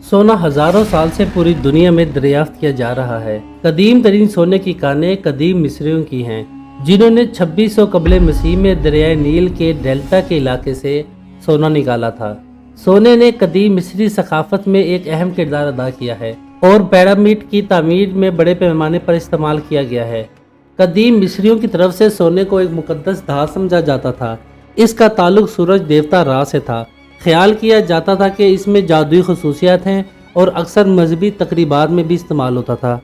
सोना हजारों साल से पूरी दुनिया में दरियाफ्त किया जा रहा है। कदीम तरीन सोने की कानें कदीम मिस्रियों की हैं, जिन्होंने 2600 कबले मसीह में दरियाए नील के डेल्टा के इलाके से सोना निकाला था। सोने ने कदीम मिस्री सकाफत में एक अहम किरदार अदा किया है और पिरामिड की तामीर में बड़े पैमाने पर इस्तेमाल किया गया है। कदीम मिस्रियों की तरफ से सोने को एक मुकद्दस धात समझा जाता था। इसका ताल्लुक सूरज देवता रा से था। ख्याल किया जाता था कि इसमें जादुई खसूसियात हैं और अक्सर मजहबी तकरीबात में भी इस्तेमाल होता था।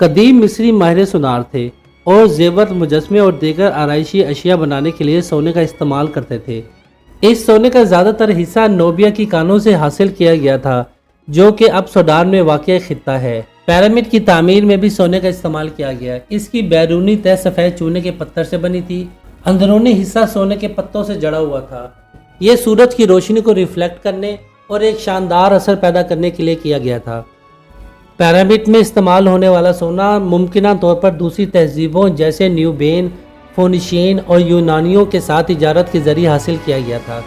कदीम मिस्री माहिर सुनार थे और जेवर, मुजस्मे और दीगर आराइशी अशिया बनाने के लिए सोने का इस्तेमाल करते थे। इस सोने का ज़्यादातर हिस्सा नोबिया की कानों से हासिल किया गया था, जो कि अब सूडान में वाक़ खित्ता है। पिरामिड की तामीर में भी सोने का इस्तेमाल किया गया। इसकी बैरूनी तह सफ़ेद चूने के पत्थर से बनी थी, अंदरूनी हिस्सा सोने के पत्तों से जड़ा हुआ था। यह सूरज की रोशनी को रिफ्लेक्ट करने और एक शानदार असर पैदा करने के लिए किया गया था। पिरामिड में इस्तेमाल होने वाला सोना मुमकिना तौर पर दूसरी तहजीबों जैसे न्यूबेन, फोनिशियन और यूनानियों के साथ इजारत के जरिए हासिल किया गया था।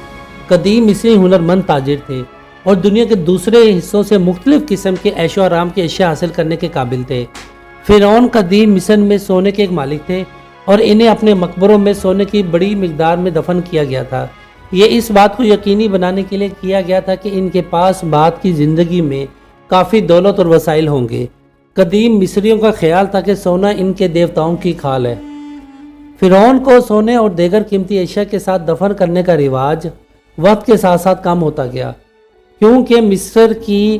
कदीम मिस्री हुनरमंद ताजिर थे और दुनिया के दूसरे हिस्सों से मुख्तलिफ किस्म के ऐशो आराम की अशिया हासिल करने के काबिल थे। फिरौन कदीम मिस्र में सोने के एक मालिक थे और इन्हें अपने मकबरों में सोने की बड़ी मिकदार में दफन किया गया था। ये इस बात को यकीनी बनाने के लिए किया गया था कि इनके पास बाद की ज़िंदगी में काफ़ी दौलत और वसाइल होंगे। कदीम मिस्रियों का ख्याल था कि सोना इनके देवताओं की खाल है। फिरौन को सोने और दीगर कीमती अशिया के साथ दफन करने का रिवाज वक्त के साथ साथ कम होता गया, क्योंकि मिस्र की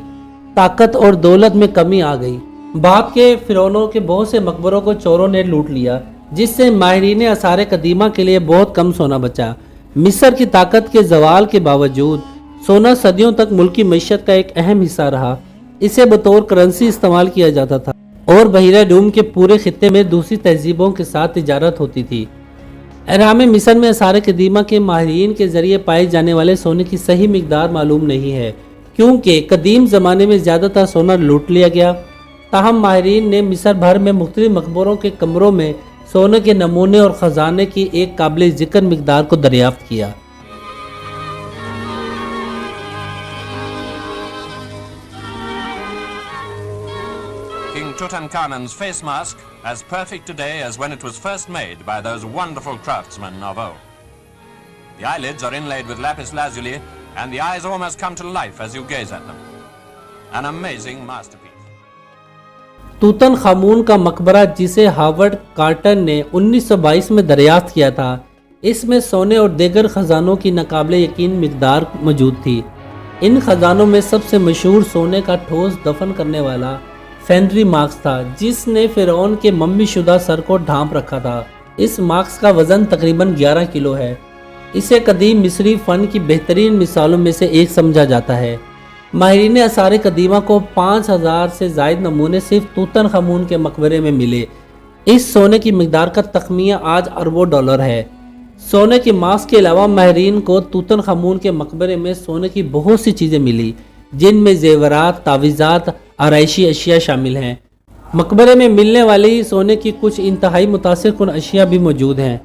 ताकत और दौलत में कमी आ गई। बाद के फिरौनों के बहुत से मकबरों को चोरों ने लूट लिया, जिससे माहिरीन आसार कदीमा के लिए बहुत कम सोना बचा। मिस्र की ताकत के जवाल के बावजूद सोना सदियों तक मुल्की मईशत का एक अहम हिस्सा रहा। इसे बतौर करेंसी इस्तेमाल किया जाता था और बहिरा रूम के पूरे खित्ते में दूसरी तहजीबों के साथ तिजारत होती थी। अहराम मिस्र में आसार कदीमा के माहिरीन के जरिए पाए जाने वाले सोने की सही मिकदार मालूम नहीं है, क्योंकि कदीम ज़माने में ज़्यादातर सोना लूट लिया गया। ताहम माहिरीन ने मिस्र भर में मुख्तलिफ मकबरों के कमरों में सोने के नमूने और ख़जाने की एक काबिल ज़िक्र मिकदार को दरियाफ्त किया। King Tutankhamun's face mask as perfect today as when it was first made by those wonderful craftsmen of old. The eyelids are inlaid with lapis lazuli and the eyes almost come to life as you gaze at them. An amazing masterpiece. Tutankhamun का मकबरा, जिसे Howard quarter ने 1922 में दरियाफ्त किया था, इसमें सोने और दीगर खजानों की नाकाबिले यकीन मिकदार मौजूद थी। इन खजानों में सबसे मशहूर सोने का ठोस दफन करने वाला फेंड्री मार्क्स था, जिसने फिरौन के मम्मी शुदा सर को ढांप रखा था। इस मार्क्स का वजन तकरीबन 11 किलो है। इसे कदीम मिस्री फ़न की बेहतरीन मिसालों में से एक समझा जाता है। माहिरीन आसार कदीमा को 5000 से ज़ायद नमूने सिर्फ तूतनखामून के मकबरे में मिले। इस सोने की मिकदार का तखमिया आज अरबों डॉलर है। सोने के मास्क के अलावा माहिरीन को तूतनखामून के मकबरे में सोने की बहुत सी चीज़ें मिली, जिनमें जेवरात, तावीज़ात, आराइशी अशिया शामिल हैं। मकबरे में मिलने वाली सोने की कुछ इंतहाई मुतासिर कुन अशिया भी मौजूद हैं।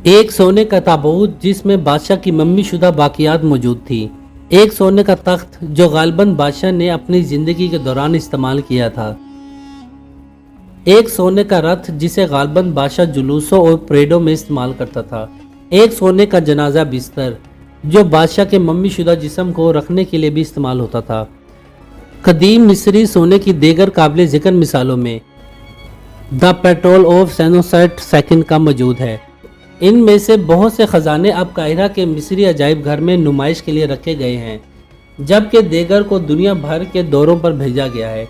एक सोने का ताबूत जिसमें बादशाह की मम्मी शुदा बाकियात मौजूद थी। एक सोने का तख्त जो गालिबन बादशाह ने अपनी ज़िंदगी के दौरान इस्तेमाल किया था। एक सोने का रथ जिसे गालिबन बादशाह जुलूसों और परेडों में इस्तेमाल करता था। एक सोने का जनाजा बिस्तर जो बादशाह के मम्मी शुदा जिस्म को रखने के लिए भी इस्तेमाल होता था। कदीम मिस्री सोने की दीगर काबिल ज़िक्र मिसालों में द पेट्रोल ऑफ सेनोसाइट सेकंड का मौजूद है। इनमें से बहुत से ख़जाने अब काहिरा के मिस्री अजायब घर में नुमाइश के लिए रखे गए हैं, जबकि दीगर को दुनिया भर के दौरों पर भेजा गया है।